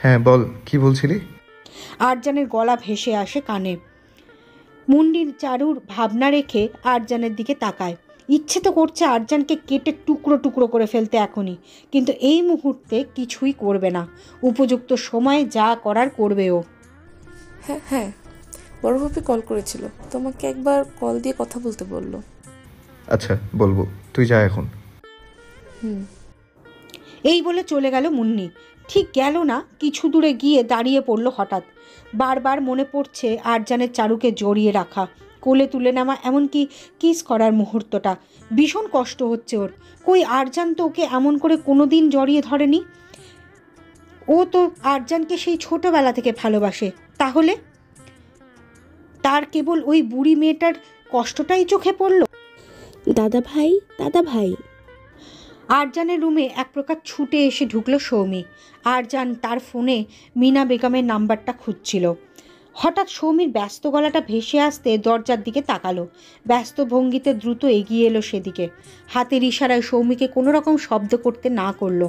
হ্যাঁ বল, কি বলছিলি? আরজানের গলা ভেসে আসে কানে। মুন্ডির চারুর ভাবনা রেখে আরজানের দিকে তাকায়। ইচ্ছে তো করছে আরজানকে কেটে টুকরো টুকরো করে ফেলতে এখনই, কিন্তু এই মুহূর্তে কিছুই করবে না। উপযুক্ত সময়ে যা করার করবে ও। হ্যাঁ হ্যাঁ, বড় ভাবি কল করেছিল, তোমাকে একবার কল দিয়ে কথা বলতে বললো। আচ্ছা বলবো, তুই যা এখন। এই বলে চলে গেল মুন্নি। ঠিক গেল না, কিছু দূরে গিয়ে দাঁড়িয়ে পড়ল হঠাৎ। বারবার মনে পড়ছে আরজানের চারুকে জড়িয়ে রাখা, কোলে তুলে নেওয়া, এমনকি কিস করার মুহূর্তটা। ভীষণ কষ্ট হচ্ছে ওর। কই আরজান তো ওকে এমন করে কোনো দিন জড়িয়ে ধরেনি। ও তো আরজানকে সেই ছোটবেলা থেকে ভালোবাসে। তাহলে তার কেবল ওই বুড়ি মেয়েটার কষ্টটাই চোখে পড়ল। দাদা ভাই, দাদা ভাই। আরজানের রুমে এক প্রকার ছুটে এসে ঢুকলো সৌমি। আরজান তার ফোনে মিনা বেগমের নাম্বারটা খুঁজছিল। হঠাৎ সৌমির ব্যস্ত গলাটা ভেসে আসতে দরজার দিকে তাকালো। ব্যস্ত ভঙ্গিতে দ্রুত এগিয়ে এলো সেদিকে। হাতের ইশারায় সৌমিকে কোনো রকম শব্দ করতে না করলো।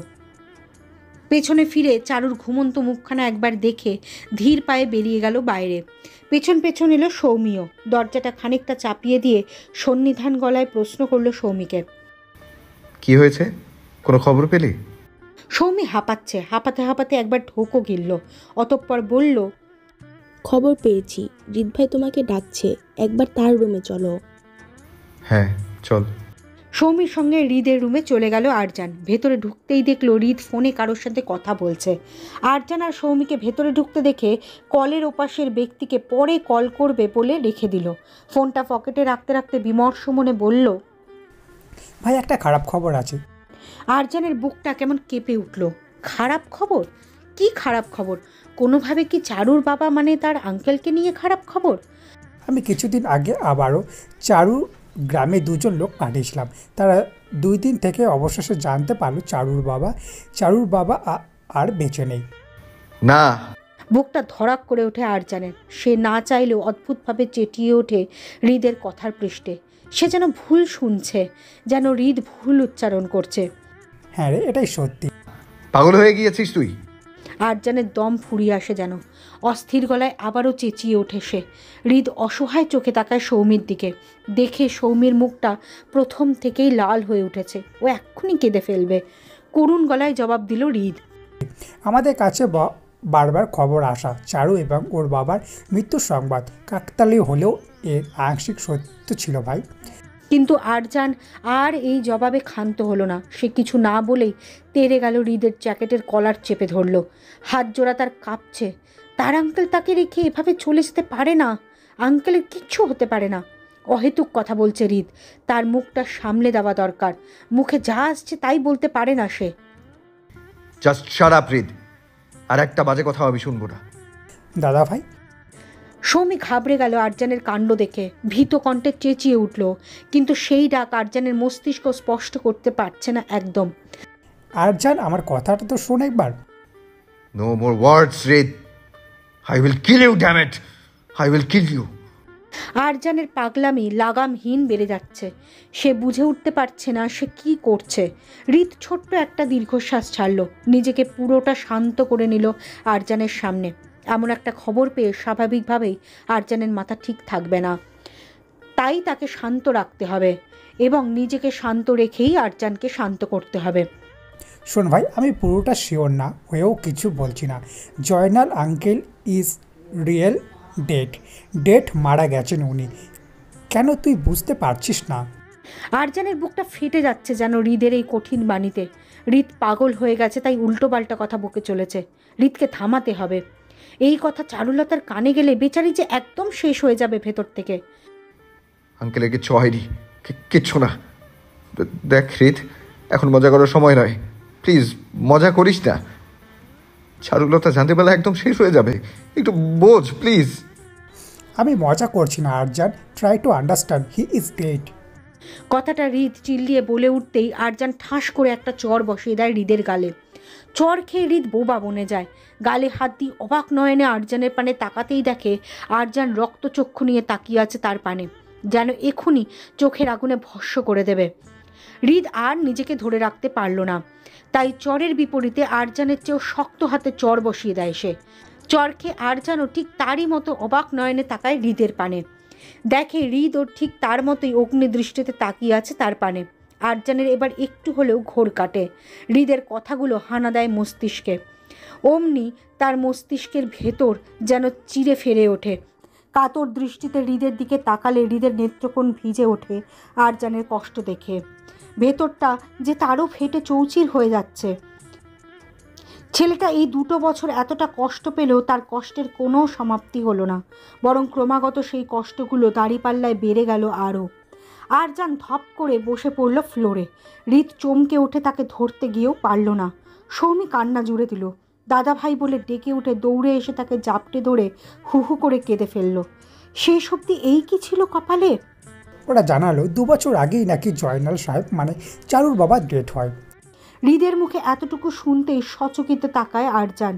পেছনে ফিরে চারুর ঘুমন্ত মুখখানা একবার দেখে ধীর পায়ে বেরিয়ে গেল বাইরে। পেছন পেছন এলো সৌমিও। দরজাটা খানিকটা চাপিয়ে দিয়ে সন্নিধান গলায় প্রশ্ন করলো সৌমিকে, কি হয়েছে? কোনো খবর পেলি? সৌমি হাঁপাচ্ছে। হাঁপাতে হাঁপাতে একবার ঢোকও গিলল, অতঃপর বলল, খবর পেয়েছি, রিত ভাই তোমাকে ডাকছে, একবার তার রুমে চলো। হ্যাঁ চল। সৌমির সঙ্গে হৃদের রুমে চলে গেল আরজান। ভেতরে ঢুকতেই দেখলো হৃদ ফোনে কারোর সাথে কথা বলছে। আরজান আর সৌমিকে ভেতরে ঢুকতে দেখে কলের ওপাশের ব্যক্তিকে পরে কল করবে বলে রেখে দিল। ফোনটা পকেটে রাখতে রাখতে বিমর্ষ মনে বলল, ভাই একটা খারাপ খবর আছে। আরজানের বুকটা কেমন কেঁপে উঠল। খারাপ খবর? কি খারাপ খবর? কোনোভাবে কি চারুর বাবা মানে তার আঙ্কেলকে নিয়ে খারাপ খবর? আমি কিছুদিন আগে আবারও চারু গ্রামে দুজন লোক পাঠিয়েছিলাম। তারা 2 দিন থেকে অবশেষে জানতে পারলো চারুর বাবা আর বেঁচে নেই। না। বুকটা ধড়াক করে ওঠে আরজানের। সে না চাইলেও অদ্ভুতভাবে চেটিয়ে ওঠে হৃদের কথার পৃষ্ঠে। সে যেন ভুল শুনছে, যেন হৃদ ভুল উচ্চারণ করছে। হ্যাঁ রে, এটাই সত্যি। পাগল হয়ে গিয়েছিস তুই? আরজানের দম ফুরিয়ে আসে যেন। অস্থির গলায় আবারও চেঁচিয়ে ওঠে সে। হৃদ অসহায় চোখে তাকায় সৌমির দিকে। দেখে সৌমির মুখটা প্রথম থেকেই লাল হয়ে উঠেছে। ও এক্ষুনি কেঁদে ফেলবে। করুণ গলায় জবাব দিল হৃদ, আমাদের কাছে বারবার খবর আসা চারু এবং ওর বাবার মৃত্যুর সংবাদ কাকতালীয় হলেও এর আংশিক সত্য ছিল ভাই। কিন্তু আরজান আর এই জবাবে ক্ষান্ত হলো না। সে কিছু না বলেই তেড়ে গেল হৃদের জ্যাকেটের কলার চেপে ধরল। হাত জোড়া তার কাঁপছে। তার আঙ্কেল তাকে রেখে এভাবে চলে যেতে পারে না। আঙ্কেলের কিচ্ছু হতে পারে না। অহেতুক কথা বলছে হৃদ। তার মুখটা সামলে দেওয়া দরকার। মুখে যা আসছে তাই বলতে পারে না সে। জাস্ট শাট আপ হৃদ, আর একটা বাজে কথা আমি শুনবো না। দাদা ভাই। সৌমি ঘাবড়ে গেল আরজানের কাণ্ড দেখে। ভীত কণ্ঠে চেঁচিয়ে উঠল, কিন্তু সেই ডাক আরজানের মস্তিষ্ক স্পষ্ট করতে পারছে না একদম। আরজান, আমার কথাটা তো শোন একবার। No more words Hrid, I will kill you, damn it, I will kill you. আরজানের পাগলামি লাগামহীন বেড়ে যাচ্ছে। সে বুঝে উঠতে পারছে না সে কি করছে। হৃদ ছোট্ট একটা দীর্ঘশ্বাস ছাড়ল, নিজেকে পুরোটা শান্ত করে নিল আরজানের সামনে। এমন একটা খবর পেয়ে স্বাভাবিকভাবেই আরজানের মাথা ঠিক থাকবে না, তাই তাকে শান্ত রাখতে হবে এবং নিজেকে শান্ত রেখেই আরজানকে শান্ত করতে হবে। শোন ভাই, আমি পুরোটা শিওর না হয়েও কিছু বলছি না। Joynal uncle is real dead মারা গেছেন উনি। কেন তুই বুঝতে পারছিস না? আরজানের বুকটা ফেটে যাচ্ছে যেন হৃদের এই কঠিন বাণীতে। হৃদ পাগল হয়ে গেছে, তাই উল্টোপাল্টা কথা বকে চলেছে। হৃদকে থামাতে হবে। এই কথা চারুলতার কানে গেলে বেচারি যে একদম শেষ হয়ে যাবে ভেতর থেকে। আঙ্কেলের কিচ্ছু হয়নি, কিচ্ছু না। দেখ হৃদ, এখন মজা করার সময় নয়, প্লিজ মজা করিস না। চারুলতা জানতে পারলে একদম শেষ হয়ে যাবে, একটু বোঝ প্লিজ। আমি মজা করছি না Arjan, try to understand, he is dead. কথাটা হৃদ চিল্লিয়ে বলে উঠতেই আরজান ঠাস করে একটা চর বসিয়ে দেয় হৃদের গালে। চর খেয়ে হৃদ বোবা বনে যায়। গালে হাত দিয়ে অবাক নয়নে আরজানের পানে তাকাতেই দেখে আরজান রক্তচক্ষু নিয়ে তাকিয়ে আছে তার পানে, যেন এখুনি চোখের আগুনে ভস্ম করে দেবে। হৃদ আর নিজেকে ধরে রাখতে পারল না, তাই চরের বিপরীতে আরজানের চেয়েও শক্ত হাতে চর বসিয়ে দেয় সে। চর খেয়ে আরজানও ঠিক তারই মতো অবাক নয়নে তাকায় হৃদের পানে। দেখে হৃদ ওর ঠিক তার মতোই অগ্নি দৃষ্টিতে তাকিয়ে আছে তার পানে। আরজানের এবার একটু হলেও ঘোর কাটে। হৃদের কথাগুলো হানা দেয় মস্তিষ্কে। অমনি তার মস্তিষ্কের ভেতর যেন চিরে ফেরে ওঠে। কাতর দৃষ্টিতে হৃদের দিকে তাকালে হৃদের নেত্রকোণ ভিজে ওঠে আরজানের কষ্ট দেখে। ভেতরটা যে তারও ফেটে চৌচির হয়ে যাচ্ছে। ছেলেটা এই 2 বছর এতটা কষ্ট পেলেও তার কষ্টের কোনো সমাপ্তি হলো না, বরং ক্রমাগত সেই কষ্টগুলো দাঁড়িপাল্লায় বেড়ে গেল আরও। আরজান ধপ করে বসে পড়ল ফ্লোরে। হৃদ চমকে উঠে তাকে ধরতে গিয়েও পারল না। সৌমি কান্না জুড়ে দিল। দাদা ভাই বলে ডেকে উঠে দৌড়ে এসে তাকে জাপটে ধরে হু হু করে কেঁদে ফেলল। শেষ অবধি এই কি ছিল কপালে? ওরা জানালো 2 বছর আগেই নাকি জয়নাল সাহেব মানে চারুর বাবা ডেট হয়। হৃদের মুখে এতটুকু শুনতেই সচকিত তাকায় আরজান।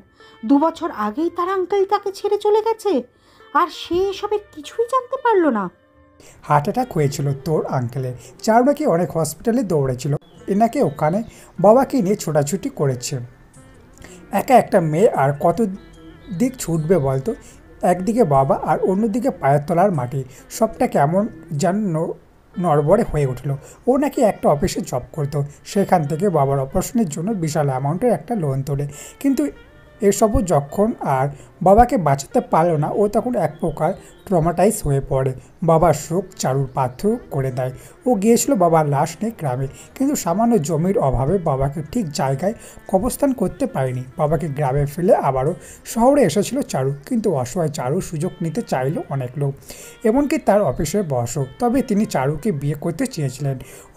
2 বছর আগেই তার আঙ্কেল তাকে ছেড়ে চলে গেছে, আর সে এসবের কিছুই জানতে পারল না। হার্ট অ্যাটাক হয়েছিল তোর আঙ্কেলের। চারু নাকি অনেক হসপিটালে দৌড়েছিল, এনাকে ওখানে বাবাকে নিয়ে ছোটাছুটি করেছে। একা একটা মেয়ে আর কত দিক ছুটবে বলতো? একদিকে বাবা আর অন্যদিকে পায়ের তলার মাটি, সবটা কেমন যেন নড়বড়ে হয়ে উঠল। ও নাকি একটা অফিসে জব করতো, সেখান থেকে বাবার অপারেশনের জন্য বিশাল অ্যামাউন্টের একটা লোন তোলে। কিন্তু এসবও যখন আর বাবাকে বাঁচাতে পারল না, ও তখন এক প্রকার ট্রমাটাইজ হয়ে পড়ে। বাবার শোক চারুর পাথর করে দেয়। ও গিয়েছিল বাবার লাশ নিয়ে গ্রামে, কিন্তু সামান্য জমির অভাবে বাবাকে ঠিক জায়গায় কবরস্থান করতে পারেনি। বাবাকে গ্রামে ফেলে আবারও শহরে এসেছিল চারু, কিন্তু অসহায় চারু সুযোগ নিতে চাইল অনেক লোক, এমনকি তার অফিসের বসও। তবে তিনি চারুকে বিয়ে করতে চেয়েছিলেন,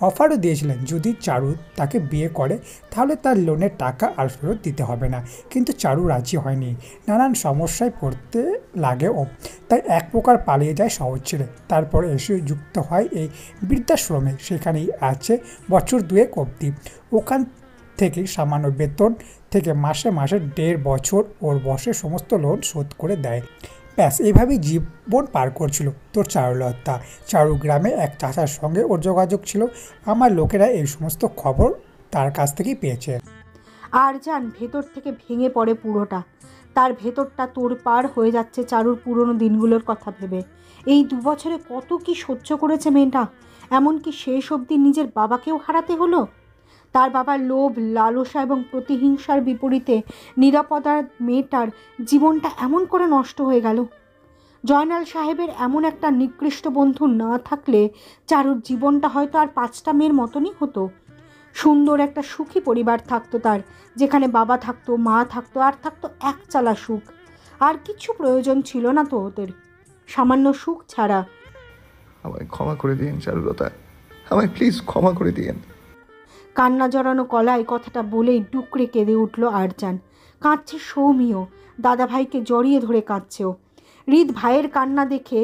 অফারও দিয়েছিলেন যদি চারু তাকে বিয়ে করে তাহলে তার লোনের টাকা আর ফেরত দিতে হবে না। কিন্তু চারু রাজি হয়নি, নানান সমস্যায় পড়তে লাগে ও, তাই এক প্রকার পালিয়ে যায় শহর ছেড়ে। তারপর এসে যুক্ত হয় এই বৃদ্ধাশ্রমে, সেখানেই আছে বছর 2 অবধি। ওখান থেকে সামান্য বেতন থেকে মাসে মাসে 1.5 বছর ওর বসে সমস্ত লোন শোধ করে দেয়। ব্যাস এইভাবেই জীবন পার করছিল তোর চারুলতা। চারু গ্রামে এক চাচার সঙ্গে ওর যোগাযোগ ছিল। আমার লোকেরা এই সমস্ত খবর তার কাছ থেকেই পেয়েছে। আরজান ভেতর থেকে ভেঙে পড়ে পুরোটা। তার ভেতরটা তোড়পাড় হয়ে যাচ্ছে চারুর পুরনো দিনগুলোর কথা ভেবে। এই 2 বছরে কত কি সহ্য করেছে মেয়েটা, এমনকি শেষ অবধি নিজের বাবাকেও হারাতে হলো। তার বাবার লোভ, লালসা এবং প্রতিহিংসার বিপরীতে নিরাপদার মেয়েটার জীবনটা এমন করে নষ্ট হয়ে গেল। জয়নাল সাহেবের এমন একটা নিকৃষ্ট বন্ধু না থাকলে চারুর জীবনটা হয়তো আর 5টা মেয়ের মতনই হতো। সুন্দর একটা সুখী পরিবার থাকতো তার, যেখানে বাবা থাকতো, মা থাকতো, আর থাকতো একচালা সুখ। আর কিছু প্রয়োজন ছিল না তো ওদের, সামান্য সুখ ছাড়া। আমায় ক্ষমা করে দিন চারুলতা, আমায় প্লিজ ক্ষমা করে দিন। কান্না জড়ানো গলায় কথাটা বলেই ডুকরে কেঁদে উঠল আরজান। কাঁদছে সৌমিও, দাদাভাইকে জড়িয়ে ধরে কাঁদছেও। হৃদ ভাইয়ের কান্না দেখে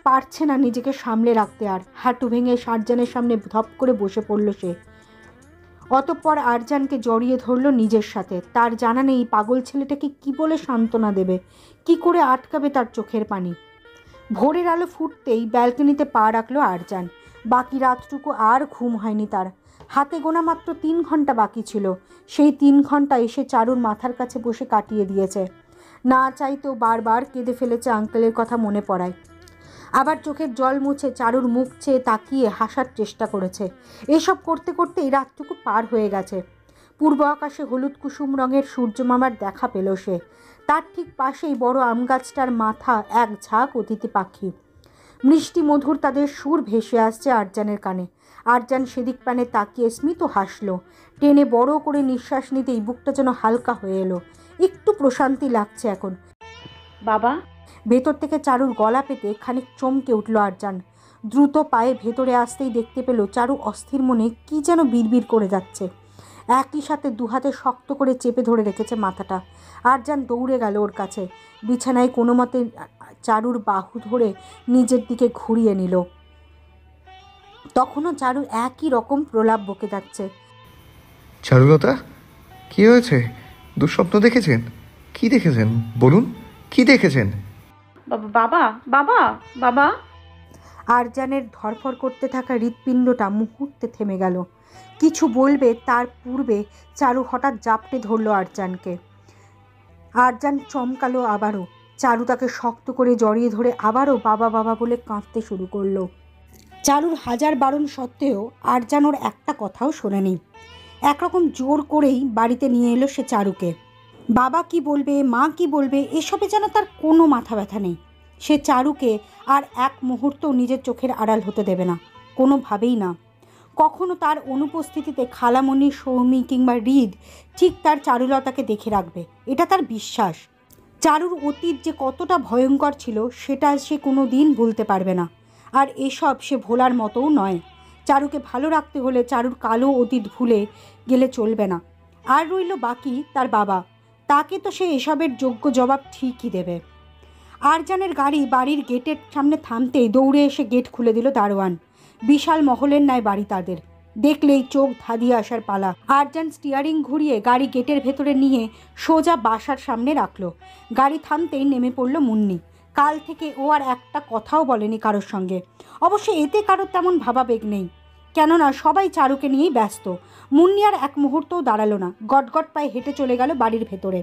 পারছে না নিজেকে সামলে রাখতে, আর হাঁটু ভেঙে আরজানের সামনে ধপ করে বসে পড়ল সে। অতঃপর আরজানকে জড়িয়ে ধরল নিজের সাথে। তার জানা নেই পাগল ছেলেটাকে কি বলে সান্ত্বনা দেবে, কি করে আটকাবে তার চোখের পানি। ভোরের আলো ফুটতেই ব্যালকনিতে পা রাখলো আরজান। বাকি রাতটুকু আর ঘুম হয়নি তার। হাতে গোনা মাত্র 3 ঘন্টা বাকি ছিল। সেই 3 ঘন্টা এসে চারুর মাথার কাছে বসে কাটিয়ে দিয়েছে। না চাইতেও বারবার কেঁদে ফেলেছে আঙ্কেলের কথা মনে পড়ায়। আবার চোখের জল মুছে চারুর মুখ চেয়ে তাকিয়ে হাসার চেষ্টা করেছে। এসব করতে করতেই রাতটুকু পার হয়ে গেছে। পূর্ব আকাশে হলুদ কুসুম রঙের সূর্যমামার দেখা পেল সে। তার ঠিক পাশেই বড় আম গাছটার মাথা এক ঝাঁক অতিথি পাখি। মিষ্টি মধুর তাদের সুর ভেসে আসছে আরজানের কানে। আরজান সেদিক পানে তাকিয়ে স্মিত হাসল। টেনে বড় করে নিঃশ্বাস নিতেই বুকটা যেন হালকা হয়ে এলো। একটু প্রশান্তি লাগছে এখন। বাবা, ভেতর থেকে চারুর গলা পেতে খানিক চমকে উঠল আরজান। দ্রুত পায়ে ভেতরে আসতেই দেখতে পেল চারু অস্থির মনে কি যেন বিড়বিড় করে যাচ্ছে। একই সাথে 2 হাতে শক্ত করে চেপে ধরে রেখেছে মাথাটা। আরজান দৌড়ে গেল ওর কাছে। বিছানায় কোনো মতে চারুর বাহু ধরে নিজের দিকে ঘুরিয়ে নিল। তখনও চারু একই রকম প্রলাপ বকে যাচ্ছে। চারুলতা, কি হয়েছে? দুঃস্বপ্ন দেখেছেন? কি দেখেছেন বলুন, কি দেখেছেন? বাবা, বাবা, বাবা। আরজানের ধরফর করতে থাকা হৃৎপিণ্ডটা মুহূর্তে থেমে গেল। কিছু বলবে তার পূর্বে চারু হঠাৎ জাপটে ধরল আরজানকে। আরজান চমকালো আবারও। চারু তাকে শক্ত করে জড়িয়ে ধরে আবারও বাবা বাবা বলে কাঁদতে শুরু করলো। চারুর হাজার বারণ সত্ত্বেও আরজান ওর একটা কথাও শোনেনি। একরকম জোর করেই বাড়িতে নিয়ে এলো সে চারুকে। বাবা কি বলবে, মা কি বলবে, এসবে যেন তার কোনো মাথা ব্যথা নেই। সে চারুকে আর এক মুহূর্ত নিজের চোখের আড়াল হতে দেবে না, কোনোভাবেই না। কখনো তার অনুপস্থিতিতে খালামণি, সৌমি কিংবা হৃদ ঠিক তার চারুলতাকে দেখে রাখবে, এটা তার বিশ্বাস। চারুর অতীত যে কতটা ভয়ঙ্কর ছিল সেটা সে কোনো দিন ভুলতে পারবে না, আর এসব সে ভোলার মতোও নয়। চারুকে ভালো রাখতে হলে চারুর কালো অতীত ভুলে গেলে চলবে না। আর রইল বাকি তার বাবা, তাকে তো সে এসবের যোগ্য জবাব ঠিকই দেবে। আরজানের গাড়ি বাড়ির গেটের সামনে থামতেই দৌড়ে এসে গেট খুলে দিল দারোয়ান। বিশাল মহলের ন্যায় বাড়ি তাদের, দেখলেই চোখ ধাঁধিয়ে আসার পালা। আরজান স্টিয়ারিং ঘুরিয়ে গাড়ি গেটের ভেতরে নিয়ে সোজা বাসার সামনে রাখলো। গাড়ি থামতেই নেমে পড়ল মুন্নি। কাল থেকে ও আর একটা কথাও বলেনি কারোর সঙ্গে। অবশ্য এতে কারোর তেমন ভাবাবেগ নেই, কেননা সবাই চারুকে নিয়েই ব্যস্ত। মুন্নি আর এক মুহূর্তও দাঁড়ালো না, গটগট পায়ে হেঁটে চলে গেল বাড়ির ভেতরে।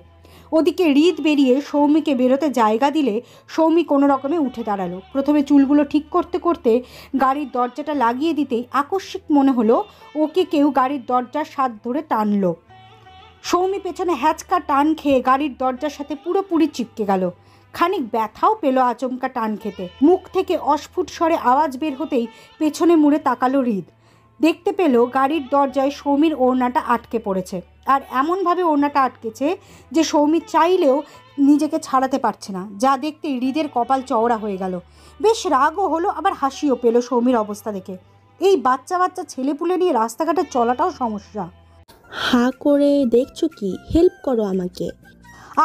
ওদিকে হৃদ বেরিয়ে সৌমিকে বেরোতে জায়গা দিলে সৌমি কোনো রকমে উঠে দাঁড়ালো। প্রথমে চুলগুলো ঠিক করতে করতে গাড়ির দরজাটা লাগিয়ে দিতেই আকস্মিক মনে হলো ওকে কেউ গাড়ির দরজার স্বাদ ধরে টানলো। সৌমি পেছনে হ্যাচকা টান খেয়ে গাড়ির দরজার সাথে পুরোপুরি চিপকে গেল। খানিক ব্যথাও পেল আচমকা টান খেতে। মুখ থেকে অস্ফুট স্বরে আওয়াজ বের হতেই পেছনে মুড়ে তাকালো হৃদ। দেখতে পেল গাড়ির দরজায় সৌমির ওড়নাটা আটকে পড়েছে, আর এমনভাবে ওড়নাটা আটকেছে যে সৌমি চাইলেও নিজেকে ছাড়াতে পারছে না। যা দেখতে হৃদের কপাল চওড়া হয়ে গেল। বেশ রাগও হলো, আবার হাসিও পেল সৌমির অবস্থা দেখে। এই বাচ্চা বাচ্চা ছেলেপুলে নিয়ে রাস্তাঘাটে চলাটাও সমস্যা। হাঁ করে দেখছো কি? হেল্প করো আমাকে।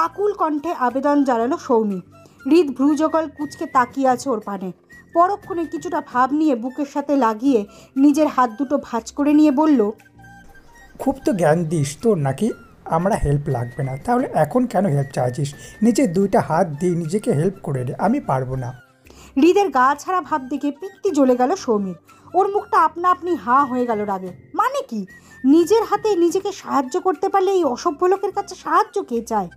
আকুল কণ্ঠে আবেদন জানালো সৌমি। হৃদ ভ্রুজগল কুঁচকে তাকিয়ে আছে ওর পানে। পরক্ষণে কিছুটা ভাব নিয়ে বুকের সাথে লাগিয়ে নিজের হাত দুটো ভাঁজ করে নিয়ে বলল, খুব তো জ্ঞান দিস তোর নাকি আমরা হেল্প লাগবে না, তাহলে এখন কেন হেল্প চাইছিস? নিজে দুইটা হাত দিয়ে নিজেকে হেল্প করে দে, আমি পারবো না। হৃদের গা ছাড়া ভাব দেখে পিত্তি জ্বলে গেল সৌমির। ওর মুখটা আপনা আপনি হাঁ হয়ে গেল রাগে। মানে কি? নিজের হাতে নিজেকে সাহায্য করতে পারলে এই অসভ্য লোকের কাছে সাহায্য কে চায়?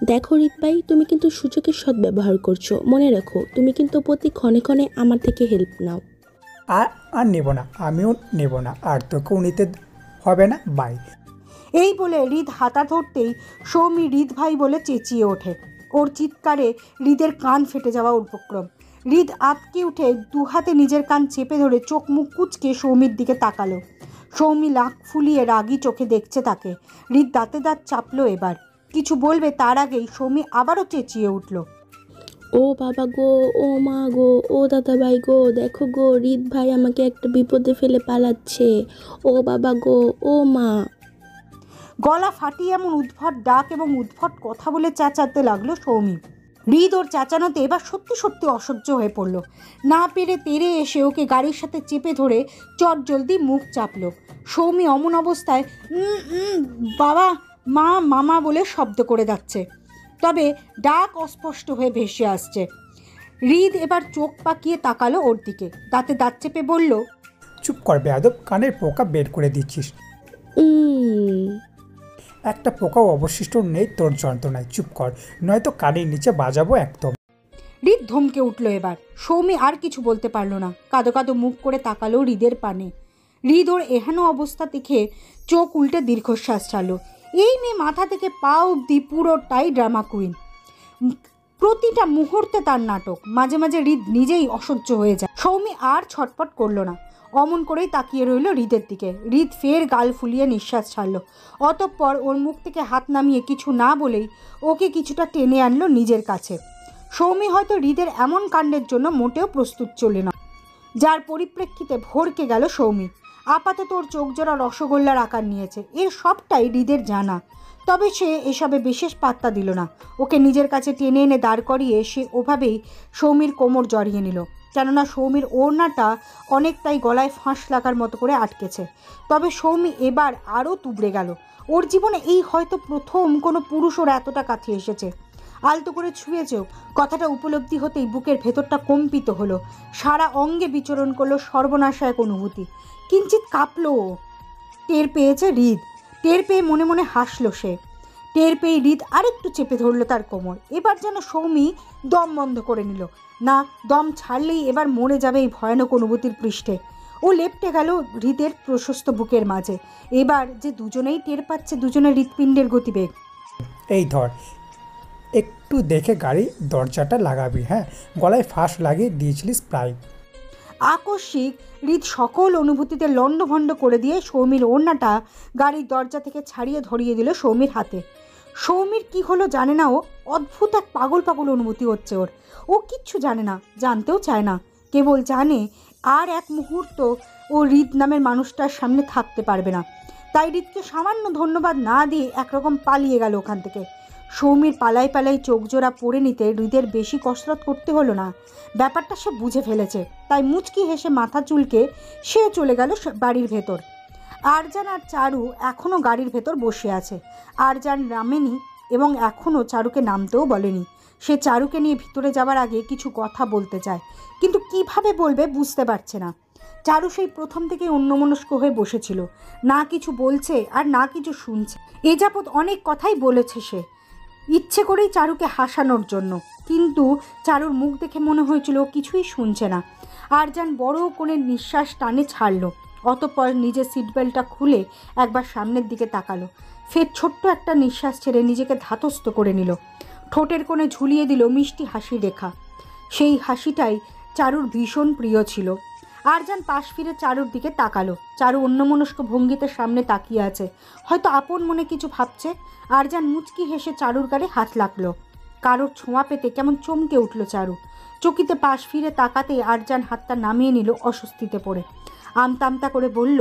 দেখো হৃদ ভাই, তুমি কিন্তু সুযোগের সদ্ব্যবহার করছো। মনে রাখো, তুমি কিন্তু প্রতি ক্ষণে ক্ষণে আমার থেকে হেল্প নাও। আর আর নেব না, আমিও নেব না, আর তোকেও নিতে হবে না, বাই। এই বলে হৃদ হাতা ধরতেই সৌমি হৃদ ভাই বলে চেঁচিয়ে ওঠে। ওর চিৎকারে হৃদের কান ফেটে যাওয়া উপক্রম। হৃদ আঁতকে উঠে দুহাতে নিজের কান চেপে ধরে চোখ মুখ কুঁচকে সৌমির দিকে তাকালো। সৌমি লাখ ফুলিয়ে রাগি চোখে দেখছে তাকে। হৃদ দাঁতে দাঁত চাপলো। এবার কিছু বলবে তার আগেই সৌমি আবারও চেঁচিয়ে উঠল, ও বাবা গো, ও মা গো, ও দাদা ভাই গো, দেখো গো, হৃদ ভাই আমাকে একটা বিপদে ফেলে পালাচ্ছে। ও বাবা গো, ও মা। গলা ফাটিয়ে এমন উদ্ভট ডাক এবং উদ্ভট কথা বলে চেঁচাতে লাগলো সৌমি। হৃদ ওর চেঁচানোতে এবার সত্যি সত্যি অসহ্য হয়ে পড়ল। না পেরে তেড়ে এসে ওকে গাড়ির সাথে চেপে ধরে চট জলদি মুখ চাপলো। সৌমি অমন অবস্থায় বাবা, মা, মামা বলে শব্দ করে যাচ্ছে, তবে ডাক অস্পষ্ট হয়ে ভেসে আসছে। হৃদ এবার চোখ পাকিয়ে তাকালো ওর দিকে, দাঁতে দাঁত চেপে বলল, চুপ কর বেয়াদব, কানের পোকা বের করে দিচ্ছিস। একটা পোকাও অবশিষ্ট নেই তোর যন্ত্রণায়, চুপ কর, নয়তো কানের নিচে বাজাবো একদম। হৃদ ধমকে উঠল। এবার সৌমি আর কিছু বলতে পারল না। কাঁদো কাঁদো মুখ করে তাকালো হৃদের পানে। হৃদ ওর এহেন অবস্থা দেখে চোখ উল্টে দীর্ঘশ্বাস ছাড়ল। এই মেয়ে মাথা থেকে পা অবধি পুরোটাই ড্রামা কুইন। প্রতিটা মুহূর্তে তার নাটক। মাঝে মাঝে হৃদ নিজেই অসহ্য হয়ে যায়। সৌমি আর ছটপট করলো না, অমন করেই তাকিয়ে রইল হৃদের দিকে। হৃদ ফের গাল ফুলিয়ে নিঃশ্বাস ছাড়ল। অতঃপর ওর মুখ থেকে হাত নামিয়ে কিছু না বলেই ওকে কিছুটা টেনে আনলো নিজের কাছে। সৌমি হয়তো হৃদের এমন কাণ্ডের জন্য মোটেও প্রস্তুত ছিল না, যার পরিপ্রেক্ষিতে ভরকে গেল সৌমি। আপাতত ওর চোখ জোড়া রসগোল্লার আকার নিয়েছে, এর সবটাই হৃদের জানা। তবে সে এসবে বিশেষ পাত্তা দিল না। ওকে নিজের কাছে টেনে এনে দাঁড় করিয়ে সে ওভাবেই সৌমির কোমর জড়িয়ে নিল, কেননা সৌমির ওড়নাটা অনেকটাই গলায় ফাঁস লাগার মতো করে আটকেছে। তবে সৌমি এবার আরও তুবড়ে গেল। ওর জীবনে এই হয়তো প্রথম কোনো পুরুষ ওর এতটা কাছে এসেছে। আলতো করে ছুঁয়েছেও। কথাটা উপলব্ধি হতেই বুকের ভেতরটা কম্পিত হলো, সারা অঙ্গে বিচরণ করলো সর্বনাশা এক অনুভূতি। কিঞ্চিত কাঁপল ও। টের পেয়েছে হৃদ। টের পেয়ে মনে মনে হাসল সে। টের পেয়ে হৃদ আরেকটু চেপে ধরল তার কোমর। এবার যেন সৌমি দম বন্ধ করে নিল। না, দম ছাড়লেই এবার মরে যাবে এই ভয়ানক অনুভূতির পৃষ্ঠে। ও লেপ্টে গেল হৃদের প্রশস্ত বুকের মাঝে। এবার যে দুজনেই টের পাচ্ছে দুজনের হৃৎপিণ্ডের গতিবেগ। এই ধর, একটু দেখে গাড়ি দরজাটা লাগাবি, হ্যাঁ? গলায় ফাঁস লাগিয়ে দিয়েছিলিস প্রায়। আকস্মিক হৃদ সকল অনুভূতিতে লণ্ডভণ্ড করে দিয়ে সৌমির ওড়নাটা গাড়ির দরজা থেকে ছাড়িয়ে ধরিয়ে দিল সৌমির হাতে। সৌমির কি হলো জানে না ও। অদ্ভুত এক পাগল পাগল অনুভূতি হচ্ছে ওর। ও কিচ্ছু জানে না, জানতেও চায় না। কেবল জানে আর এক মুহূর্ত ও হৃদ নামের মানুষটার সামনে থাকতে পারবে না। তাই হৃদকে সামান্য ধন্যবাদ না দিয়ে একরকম পালিয়ে গেল ওখান থেকে। সৌমির পালাই পালাই চোখজোড়া পড়ে নিতে হৃদের বেশি কসরত করতে হলো না। ব্যাপারটা সে বুঝে ফেলেছে। তাই মুচকি হেসে মাথা চুলকে সে চলে গেল বাড়ির ভেতর। আরজান আর চারু এখনও গাড়ির ভেতর বসে আছে। আরজান নামেনি এবং এখনও চারুকে নামতেও বলেনি। সে চারুকে নিয়ে ভিতরে যাওয়ার আগে কিছু কথা বলতে চায়, কিন্তু কিভাবে বলবে বুঝতে পারছে না। চারু সেই প্রথম থেকে অন্যমনস্ক হয়ে বসেছিল। না কিছু বলছে আর না কিছু শুনছে। এ যাবৎ অনেক কথাই বলেছে সে, ইচ্ছে করেই চারুকে হাসানোর জন্য, কিন্তু চারুর মুখ দেখে মনে হয়েছিল ও কিছুই শুনছে না। আরজান বড় করে নিঃশ্বাস টানে ছাড়ল। অতঃপর নিজের সিট বেল্টটা খুলে একবার সামনের দিকে তাকালো। ফের ছোট্ট একটা নিঃশ্বাস ছেড়ে নিজেকে ধাতস্থ করে নিল। ঠোঁটের কোণে ঝুলিয়ে দিল মিষ্টি হাসি রেখা। সেই হাসিটাই চারুর ভীষণ প্রিয় ছিল। আরজান পাশ ফিরে চারুর দিকে তাকালো। চারু অন্যমনস্ক ভঙ্গিতে সামনে তাকিয়ে আছে, হয়তো আপন মনে কিছু ভাবছে। আরজান মুচকি হেসে চারুর গায়ে হাত লাগলো। কারোর ছোঁয়া পেতে কেমন চমকে উঠল চারু। চকিতে পাশ ফিরে তাকাতেই আরজান হাতটা নামিয়ে নিল অস্বস্তিতে পড়ে। আমতা আমতা করে বলল,